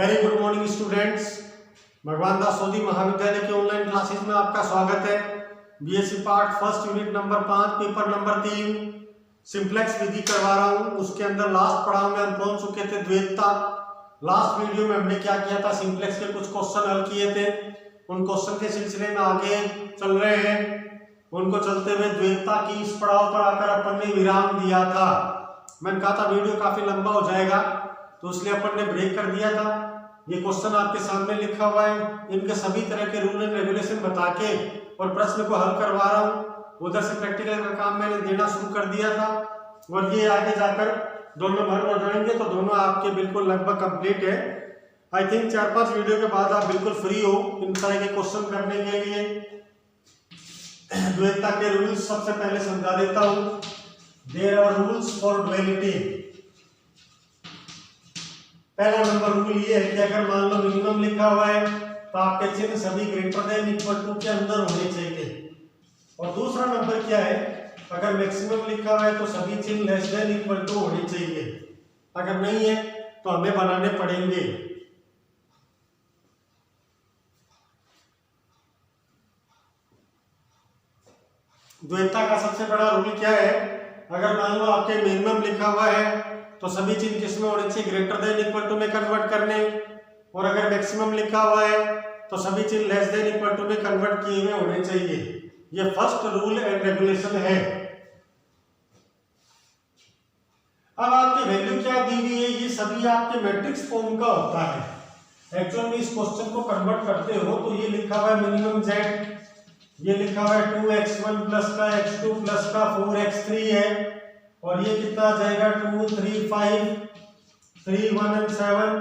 Very good morning students. भगवान दास सोधी महाविद्यालय की ऑनलाइन क्लासेस में आपका स्वागत है। BSc part first unit number 5 paper number 3 simplex विधि करवा रहा हूँ। उसके अंदर लास्ट पड़ाव में हम पहुंच चुके थे द्वैतता। लास्ट वीडियो में हमने क्या किया था, सिंप्लेक्स के कुछ क्वेश्चन हल किए थे। उन क्वेश्चन के सिलसिले में आगे चल रहे हैं। उनको चलते हुए द्वैतता की इस पड़ाव पर आकर अपन ने विराम दिया था। मैंने कहा था वीडियो काफी लंबा हो जाएगा, तो इसलिए अपन ने ब्रेक कर दिया था। ये क्वेश्चन आपके सामने लिखा हुआ है, इनके सभी तरह के रूल एंड रेगुलेशन बता के और प्रश्न को हल करवा रहा हूँ। उधर से प्रैक्टिकल का काम मैंने देना शुरू कर दिया था और ये आगे जाकर दोनों भर हो जाएंगे, तो दोनों आपके बिल्कुल लगभग कंप्लीट है। आई थिंक 4-5 वीडियो के बाद आप बिल्कुल फ्री हो इन तरह के क्वेश्चन करने के लिए। द्वैतता के रूल्स सबसे पहले समझा देता हूँ। There are rules for duality. पहला नंबर रूल ये है कि अगर मान लो मिनिमम लिखा हुआ है तो आपके चिन्ह सभी ग्रेटर देन इक्वल टू के अंदर होने चाहिए। और दूसरा नंबर क्या है, अगर मैक्सिमम लिखा हुआ है तो सभी चिन्ह लेस देन इक्वल टू होने चाहिए। अगर नहीं है तो हमें बनाने पड़ेंगे। द्वैतता का सबसे बड़ा रूल क्या है, अगर मान लो आपके मिनिमम लिखा हुआ है तो सभी चिन्ह किसमें होने चाहिए, ग्रेटर देन इक्वल टू में कन्वर्ट करने। और अगर मैक्सिमम लिखा हुआ है तो सभी चिन्ह लेस देन इक्वल टू में कन्वर्ट किए हुए होने चाहिए। ये फर्स्ट रूल एंड रेगुलेशन है। अब आपकी वैल्यू क्या दी हुई है, ये सभी आपके मैट्रिक्स फॉर्म का होता है। एक्चुअल में इस क्वेश्चन को कन्वर्ट करते हो तो ये लिखा हुआ है मिनिमम z, ये लिखा हुआ है 2x1 प्लस का x2 प्लस का 4x3 है। और ये कितना आ जाएगा 2 3 5 3 1 and 7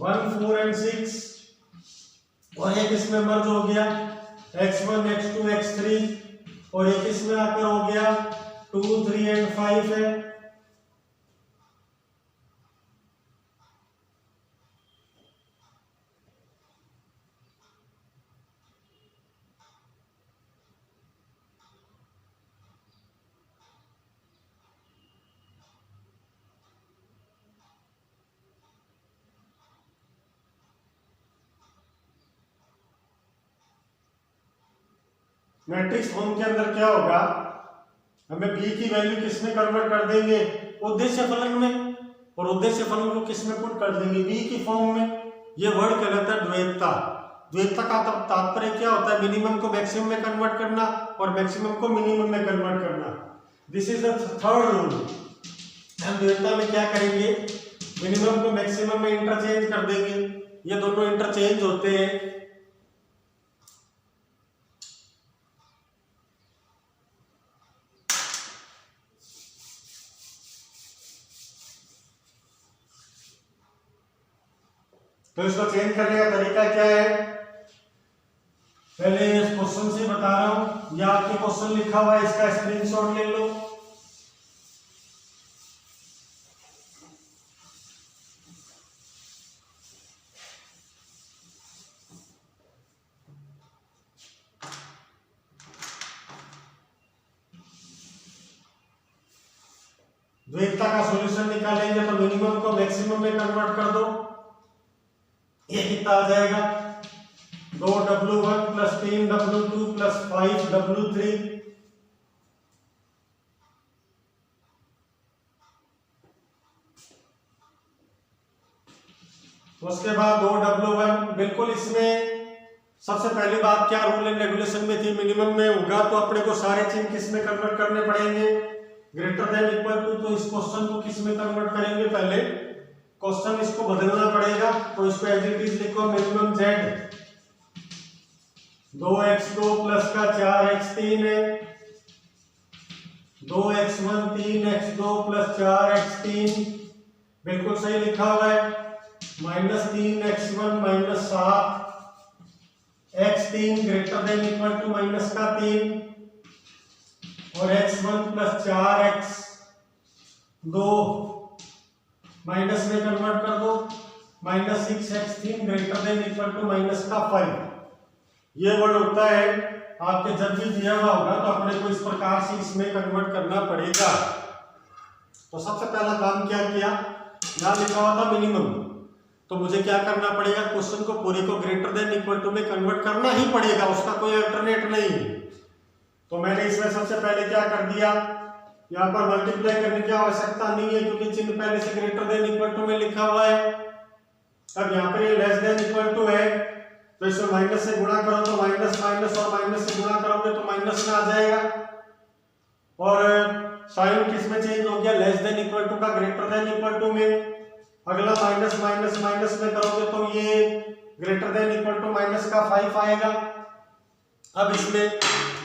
1 4 and 6। और ये किसमें मर्ज हो गया, x1 x2 x3। और ये किसमें आकर हो गया 2 3 and 5 है। मैट्रिक्स फॉर्म के अंदर क्या होगा, हमें b की वैल्यू किसमें कन्वर्ट कर देंगे, उद्देश्य फलन में। और उद्देश्य फलन को किसमें पुट कर देंगे, b की फॉर्म में। ये वर्ड कहलाता है द्वैतता। द्वैतता का तात्पर्य क्या होता है, मिनिमम को मैक्सिमम में कन्वर्ट करना और मैक्सिमम को मिनिमम में कन्वर्ट करना। This is the third rule. हम द्वैतता में क्या करेंगे, मिनिमम को मैक्सिमम में इंटरचेंज कर देंगे। ये दोनों इंटरचेंज होते हैं। तो इसको चेंज करने का तरीका क्या है, पहले इस क्वेश्चन से बता रहा हूं, या आपके क्वेश्चन लिखा हुआ है, इसका स्क्रीनशॉट ले लो। द्वैतता का सॉल्यूशन निकालेंगे तो मिनिमम को मैक्सिमम में कन्वर्ट कर दो। ये कितना आ जाएगा 2w1 plus 3w2 plus 5w3। उसके बाद 2w1 बिल्कुल इसमें सबसे पहली बात क्या रूल एंड रेगुलेशन में थी, मिनिमम में होगा तो अपने को सारे चिन्ह किस में कन्वर्ट करने पड़ेंगे, ग्रेटर देन इक्वल टू। तो इस क्वेश्चन को किस में कन्वर्ट करेंगे, पहले क्वेश्चन इसको बदलना पड़ेगा। तो इसको एज इट इज लिखो, मिनिमम z 2x2 प्लस का 4x3 है, 2x1 3x2 प्लस 4x3 बिल्कुल सही लिखा हुआ है, minus 3x1 minus 7x3 greater than equal to minus का 3 और x1 प्लस 4x2 माइनस में कन्वर्ट कर दो, minus 6x3 greater than equal to minus का 5। ये वर्ड होता है आपके जब भी दिया हुआ होगा तो अपने को इस प्रकार से इसमें कन्वर्ट करना पड़ेगा। तो सबसे पहला काम क्या किया, यहां लिखा हुआ था मिनिमम, तो मुझे क्या करना पड़ेगा, क्वेश्चन को पूरे को ग्रेटर देन इक्वल टू में कन्वर्ट करना ही पड़ेगा, उसका कोई अल्टरनेट नहीं। तो मैंने इसमें सबसे पहले क्या कर दिया, यहाँ पर मल्टीप्लाई करने की आवश्यकता नहीं है क्योंकि चिन्ह पहले से ग्रेटर देन इक्वल टू में लिखा हुआ है। अब यहाँ पर ये लेस देन इक्वल टू है तो इसमें माइनस से गुणा करो तो माइनस माइनस और माइनस से गुणा करोगे तो माइनस में आ जाएगा। और साइन किस में चेंज हो गया, लेस देन इक्वल टू का ग्रेटर देन इक्वल टू में। अगला माइनस माइनस माइनस में करोगे तो ये greater than equal to minus का 5 आएगा। अब इसमें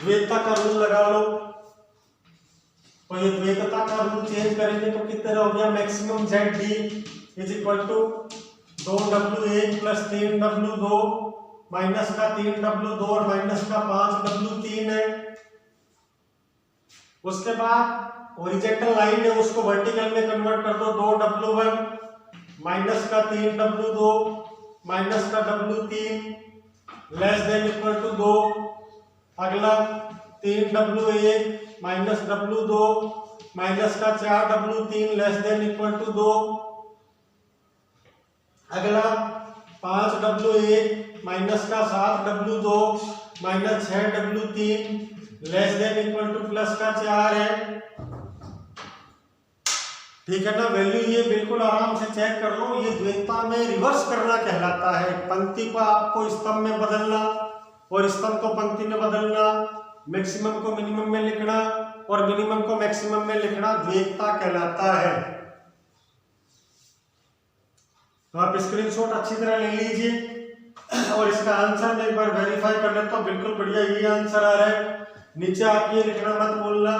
द्वैतता का रूल लगा लो, तो ये द्वैतता का रूल चेंज करेंगे तो कितने हो गया, maximum Z D is equal to 2w1 plus 3w2 minus का 3w2 और माइनस का 5w3 है। उसके बाद हॉरिजॉन्टल लाइन है उसको वर्टिकल में कन्वर्ट कर दो, 2w1 माइनस का 3w2 माइनस का w3 less than equal to 2। अगला 3w1 माइनस w2 माइनस का 4w3 less than equal to 2। अगला 5w1 माइनस का 7w2 minus 6w3 less than equal two plus का 4 है। ठीक है ना, वैल्यू ये बिल्कुल आराम से चेक कर लो। ये द्वैतता में रिवर्स करना कहलाता है। पंक्ति को आपको स्तंभ में बदलना और स्तंभ को पंक्ति में बदलना, मैक्सिमम को मिनिमम में लिखना और मिनिमम को मैक्सिमम में लिखना द्वैतता कहलाता है। तो आप स्क्रीनशॉट अच्छी तरह ले लीजिए और इसका आंसर मैं एक बार वेरीफाई कर लेता हूं। बिल्कुल बढ़िया ये आंसर आ रहा है। नीचे आप ये लिखना मत बोलना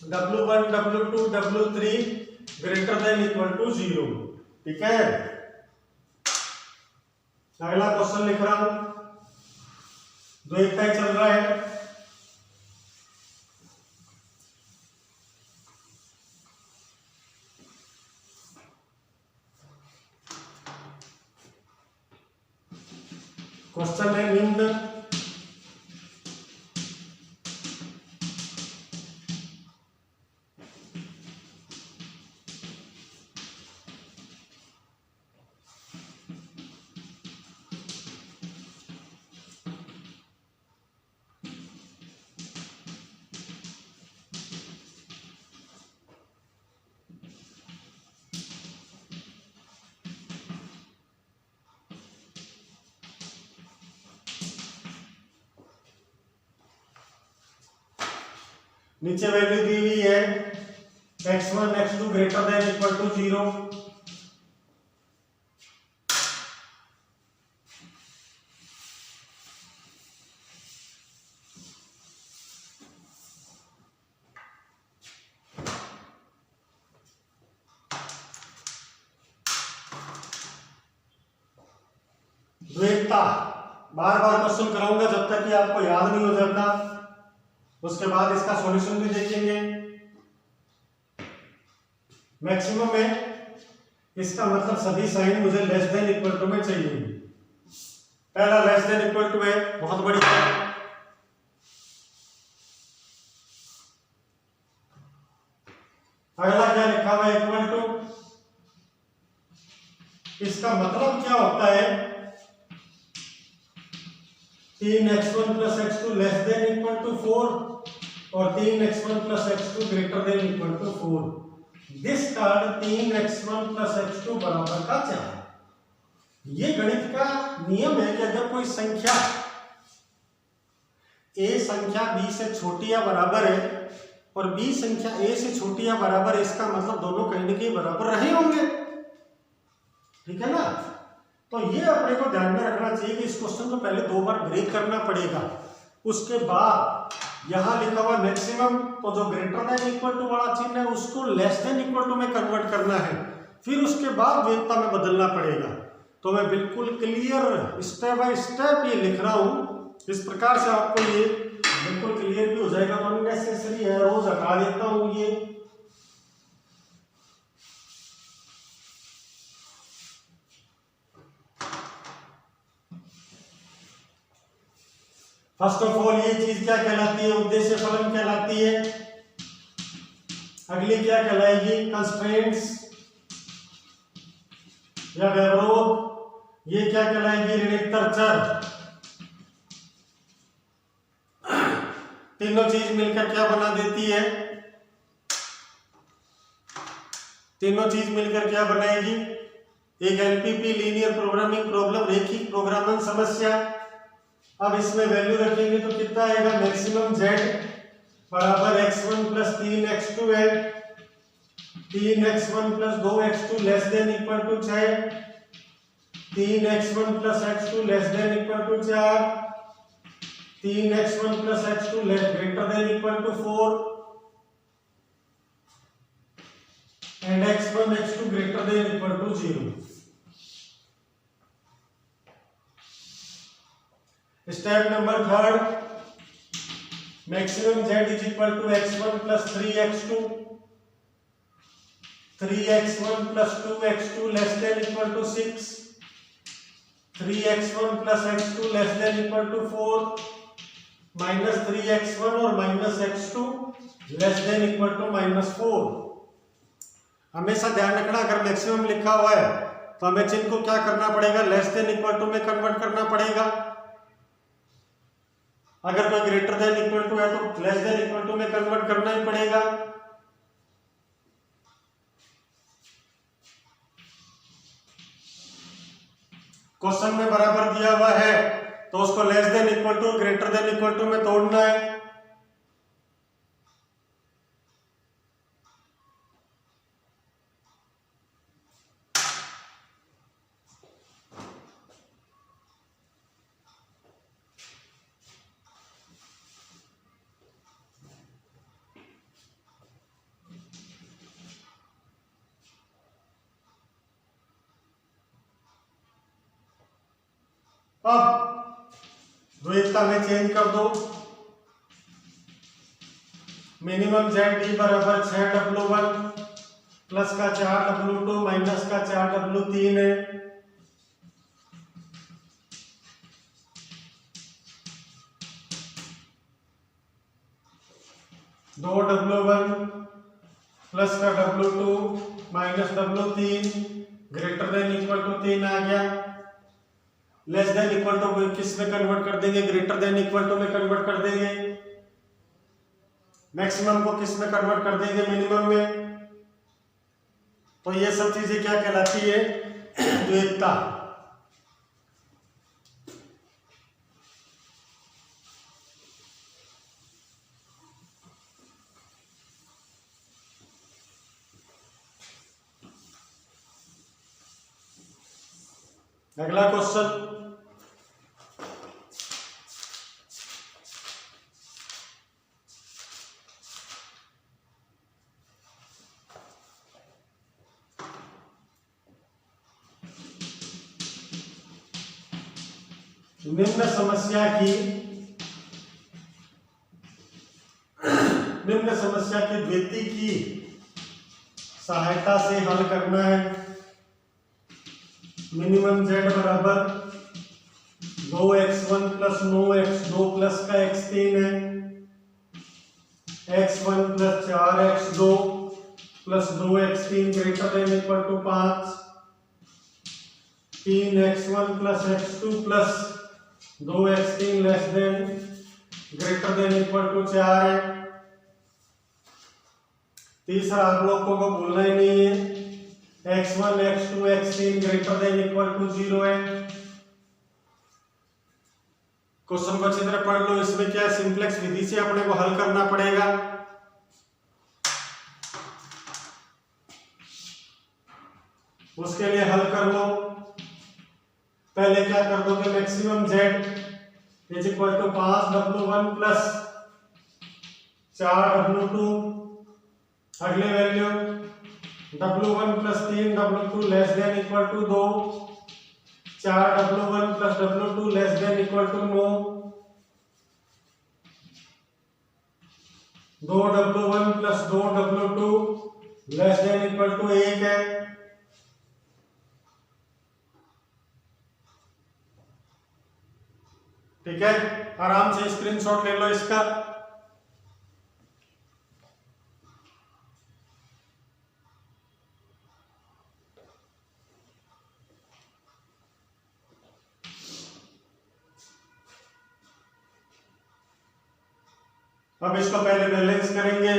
w1 w2 w3 greater than equal to 0। ठीक है, अगला क्वेश्चन लिख रहा हूं, द्वैतता चल रहा है। क्वेश्चन है निम्न नीचे वैल्यू दी हुई है x1 x2 greater than equal to 0। द्वैतता बार बार क्वेश्चन कराऊंगा जब तक कि आपको याद नहीं हो जाता। उसके बाद इसका सॉल्यूशन भी देखेंगे। मैक्सिमम में इसका मतलब सभी साइन मुझे लेस देन इक्वल टू में चाहिए। पहला लेस देन इक्वल टू है, बहुत बड़ी है। अगला क्या लिखा हुआ है, इक्वल टू। इसका मतलब क्या होता है, 3x1 plus x2 less than equal to 4 और 3x1 plus x2 greater than equal to 4। Discard 3x1 plus x2 बराबर का 4। ये गणित का नियम है कि अगर कोई संख्या a संख्या b से छोटी या बराबर है और b संख्या a से छोटी या बराबर है, इसका मतलब दोनों कहीं न कहीं बराबर रहे होंगे। ठीक है ना, तो ये अपने को ध्यान में रखना चाहिए कि इस क्वेश्चन को पहले 2 बार ब्रेक करना पड़ेगा। उसके बाद यहां लिखा हुआ मैक्सिमम, तो जो ग्रेटर देन इक्वल टू वाला चिन्ह है उसको लेस देन इक्वल टू में कन्वर्ट करना है, फिर उसके बाद द्वैतता में बदलना पड़ेगा। तो मैं बिल्कुल क्लियर स्टेप बाय स्टेप ये लिख रहा हूं, इस प्रकार से आपको ये बिल्कुल क्लियर भी हो जाएगा। तो अननेसेसरी है, रोज हटा देता हूं ये। फर्स्ट ऑफ ऑल ये चीज क्या कहलाती है, उद्देश्य फलन कहलाती है। अगली क्या कहलाएगी, कंस्ट्रेंट्स। या व्यवरोध, ये क्या कहलाएगी? ऋणोत्तर चर। तीनों चीज मिलकर क्या बना देती है? तीनों चीज मिलकर क्या बनाएगी? एक एलपीपी लीनियर प्रोग्रामिंग प्रॉब्लम, रेखिक प्रोग्रामिंग समस्या। अब इसमें वैल्यू रखेंगे तो कितना आएगा? मैक्सिमम z बराबर x1 प्लस 3x2 है। 3x1 plus 2x2 less than equal to 6, 3x1 plus x2 less than equal to 4, 3x1 plus x2 less greater than equal to 4 and x1 x2 greater than equal to 0. Step number third, maximum z is equal to x1 plus 3x2, 3x1 plus 2x2 less than equal to 6, 3x1 plus x2 less than equal to 4, minus 3x1 और minus x2 less than equal to minus 4. हमेशा ध्यान रखना, अगर maximum लिखा हुआ है तो हमें चिन्ह को क्या करना पड़ेगा? लेस देन इक्वल टू में कन्वर्ट करना पड़ेगा। अगर कोई ग्रेटर देन इक्वल टू है तो लेस देन इक्वल टू में कन्वर्ट करना ही पड़ेगा। क्वेश्चन में बराबर दिया हुआ है तो उसको less than equal to greater than equal to में तोड़ना है। अब द्वैतता में चेंज कर दो। मिनिमम जेड बराबर 6w1 प्लस का 4w2 माइनस का 4w3 है। दो w1 प्लस का w2 minus w3 greater than equal to 3 आ गया। लेस देन इक्वल टू किस में कन्वर्ट कर देंगे? ग्रेटर देन इक्वल टू में कन्वर्ट कर देंगे। मैक्सिमम को किस में कन्वर्ट कर देंगे? मिनिमम में। तो ये सब चीजें क्या कहलाती है? द्वैतता। अगला क्वेश्चन, निम्न समस्या की द्वितीय की सहायता से हल करना है। मिनिमम z बराबर 2x1 प्लस 9x2 प्लस का x3 है, x1 plus 4x2 plus 2x3 greater than equal to 5, 3x1 plus x2 plus 2x3 less than greater than equal to 4 है। तीसरा आप लोगों को भूलना ही नहीं है, x1 x2 x3 greater than equal to 0 है। क्वेश्चन को अच्छी तरह पढ़ लो। इसमें क्या सिंप्लेक्स विधि से अपने को हल करना पड़ेगा। उसके लिए हल कर लो। पहले क्या कर दोगे? Maximum z is equal to 5w1 plus 4w2। अगले value w1 plus 3w2 less than equal to 2, 4w1 plus w2 less than equal to 9, 2w1 plus 2w2 less than equal to 1 है। ठीक है, आराम से स्क्रीनशॉट ले लो इसका। अब इसको पहले बैलेंस करेंगे,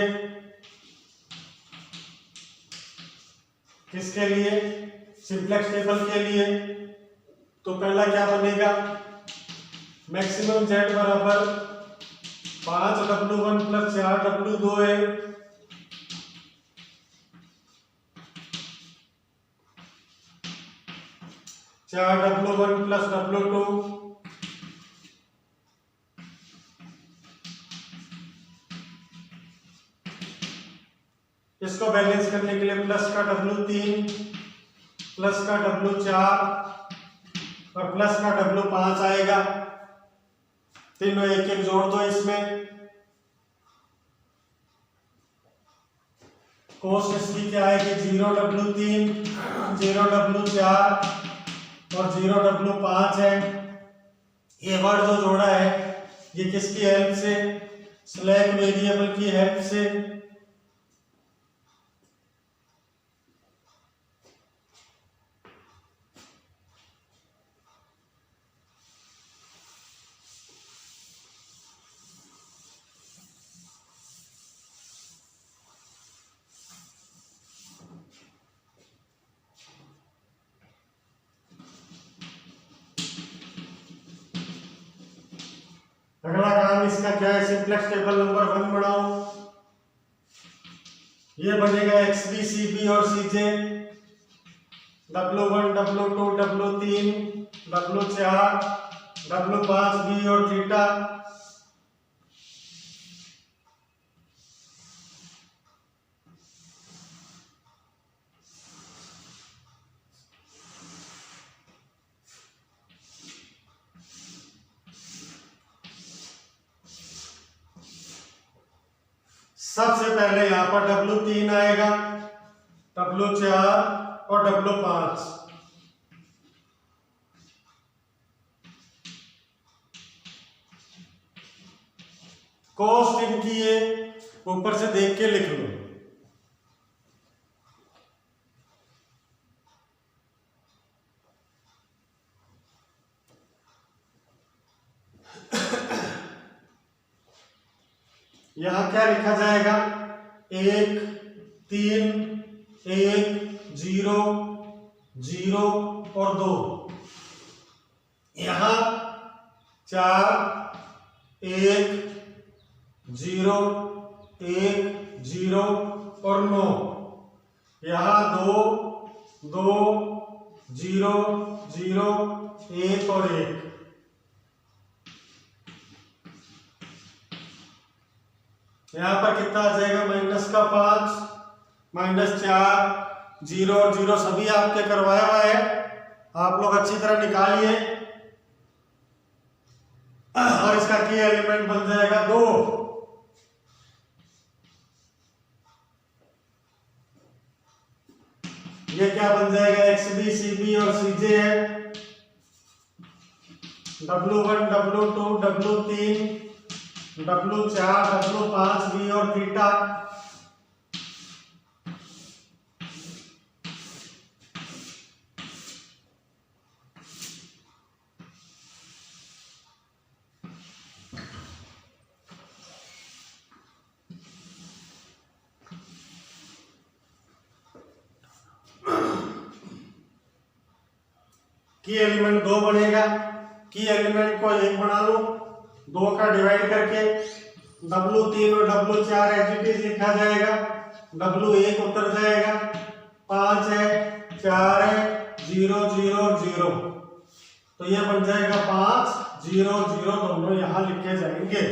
किसके लिए, सिंप्लेक्स टेबल के लिए। तो पहला क्या बनेगा, मैक्सिमम जेड बराबर 5W1 प्लस 4W2 है, 4W1 प्लस W2 इसको बैलेंस करने के लिए प्लस का W3 प्लस का W4 और प्लस का W5 आएगा। तीनों एक एक जोड़ दो इसमें। कोस इसकी क्या आएगी, 0W3 0W4 और 0W5 है। ये वर्ड जो जोड़ा है ये किसकी हेल्प से, स्लैक वेरिएबल की हेल्प से। अगला काम इसका क्या है, सिंप्लेक्स टेबल नंबर 1 बनाओ। ये बनेगा XB, CB और CJ, W1 W2 W3 W4 W5 B और थीटा। सबसे पहले यहां पर W3 आएगा, W4 और W5। कॉस्ट इनकी ये ऊपर से देख के लिख लो। यहां क्या लिखा जाएगा, 1 3 1 0 0 और 2। यहां 4 1 0 1 0 और 9। यहां 2 2 0 0 1 और 1। यहां पर कितना आ जाएगा, -5 -4 0 और 0 सभी आपके करवाया हुआ है, आप लोग अच्छी तरह निकालिए। और इसका की एलिमेंट बन जाएगा 2। ये क्या बन जाएगा, XB CB और CJ है, W1 W2 W3 W4 W5 B और थीटा। की एलिमेंट 2 बनेगा, की एलिमेंट को 1 बना लो, 2 का डिवाइड करके। W3 और W4 एज लिखा जाएगा, W1 उतर जाएगा, 5 है 4 है 0 0 0। तो ये बन जाएगा 5 0 0, दोनों यहां लिखे जाएंगे।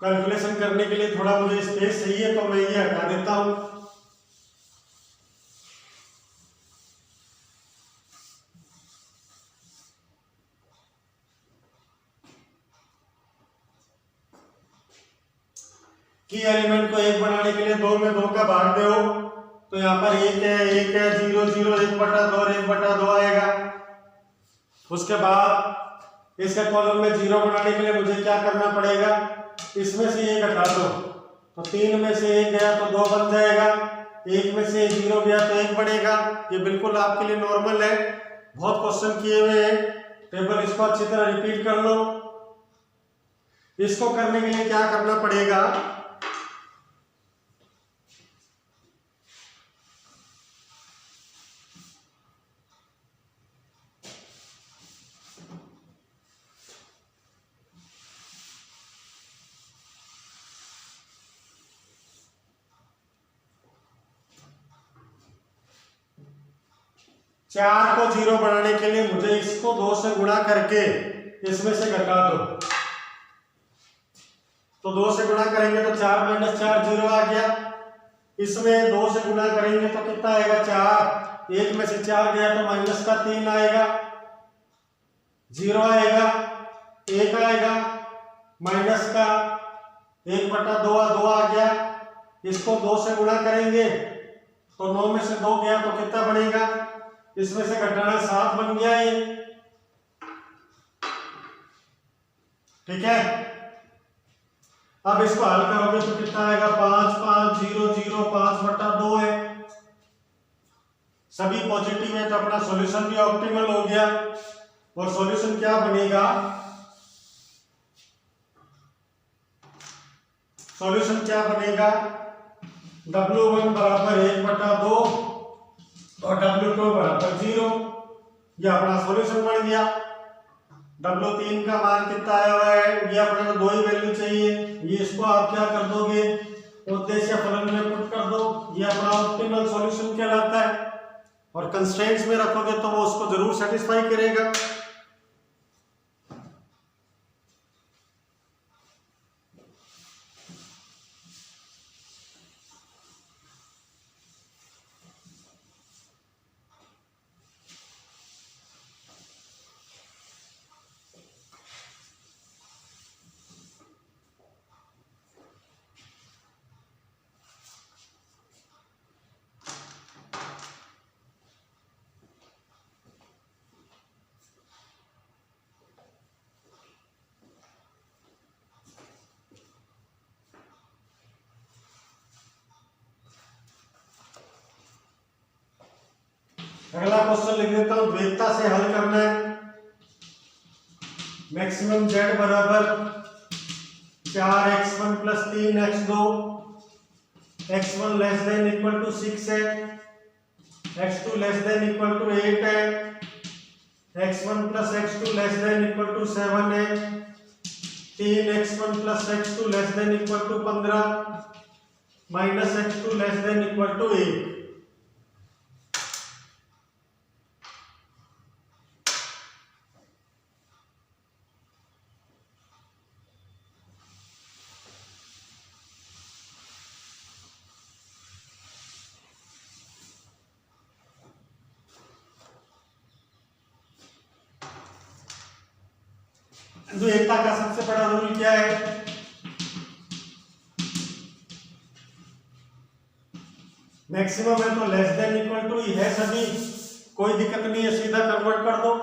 कैलकुलेशन करने के लिए थोड़ा मुझे स्पेस चाहिए, तो मैं ये हटा देता हूं। की एलिमेंट को 1 बनाने के लिए 2 में 2 का भाग दो, तो यहाँ पर 1 है 0 0 1/2 और 1/2 आएगा। उसके बाद इसके कॉलम में 0 बनाने के लिए मुझे क्या करना पड़ेगा, इसमें से 1 हटा दो, तो 3 में से 1 गया तो 2 बन जाएगा, 1 में से 0 गया तो 1 बढ़ेगा। ये बिल्कुल आपके लिए नॉर्मल है, बहुत क्वेश्चन किए हुए हैं टेबल, इसको अच्छी तरह रिपीट कर लो। इसको करने के लिए क्या करना पड़ेगा, चार को 0 बनाने के लिए मुझे इसको 2 से गुणा करके इसमें से घटा दो, तो 2 से गुणा करेंगे तो 4 - 4 0 आ गया। इसमें 2 से गुणा करेंगे तो कितना आएगा 4, 1 में से 4 गया तो माइनस का 3 आएगा, 0 आएगा, 1 आएगा, माइनस का 1/2 2 आ गया। इसको 2 से गुणा करेंगे तो 9 में से 2 गया तो कितना बनेगा, इसमें से घटाना 7 बन गया ये, ठीक है। अब इसको हल करोगे तो कितना आएगा, 5 5 0 0 5/2 है, सभी पॉजिटिव है तो अपना सॉल्यूशन भी ऑप्टिमल हो गया। और सॉल्यूशन क्या बनेगा, सॉल्यूशन क्या बनेगा, W1 बराबर 1/2 और W2 बराबर 0, ये अपना सॉल्यूशन बन गया। W3 का मान कितना आया हुआ है, ये अपने को 2 ही वैल्यू चाहिए, ये इसको आप क्या कर दोगे, उद्देश्य फलन में पुट कर दो, ये अपना ऑप्टिमल सॉल्यूशन कहलाता है। और कंस्ट्रेंट्स में रखोगे तो वो उसको जरूर सेटिस्फाई करेगा। अगला क्वेश्चन लिख देता हूं, द्वैतता से हल करना है। मैक्सिमम z बराबर 4x1 + 3x2, x1 less than equal to 6 है, x2 less than equal to 8 है, x1 + x2 less than equal to 7 है, 3x1 + x2 less than equal to 15 minus x2 less than equal to 8। द्वैतता का सबसे बड़ा rule क्या है, maximum है तो लेस देन इक्वल टू ही है सभी, कोई दिक्कत नहीं है, सीधा कन्वर्ट कर दो।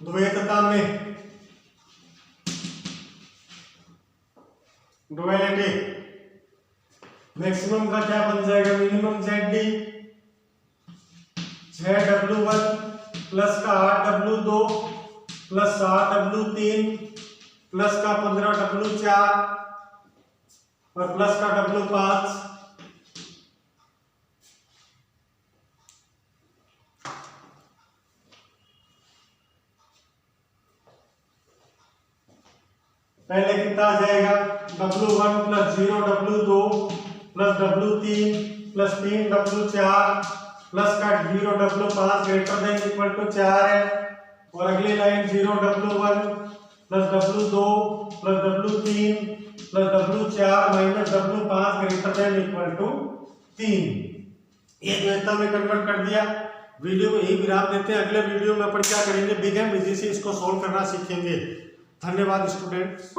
द्वैतता में डुअलिटी मैक्सिमम का क्या बन जाएगा, मिनिमम ZD 6W1 प्लस का 8W2 प्लस 7W3 प्लस का 15W4 और प्लस का W5। पहले कितना आ जाएगा, W1 + 0W2 + W3 + 3W4 plus का 0W5 greater than equal to 4 है, और अगली line 0W1 plus W2 plus W3 plus W4 minus W5 greater than equal to 3। ये द्वैता में कन्वर्ट कर दिया। वीडियो को यही विराम देते हैं। अगले वीडियो में अपन क्या करेंगे, बिग एम विधि से इसको सोल्व करना सीखेंगे। धन्यवाद स्टूडेंट्स।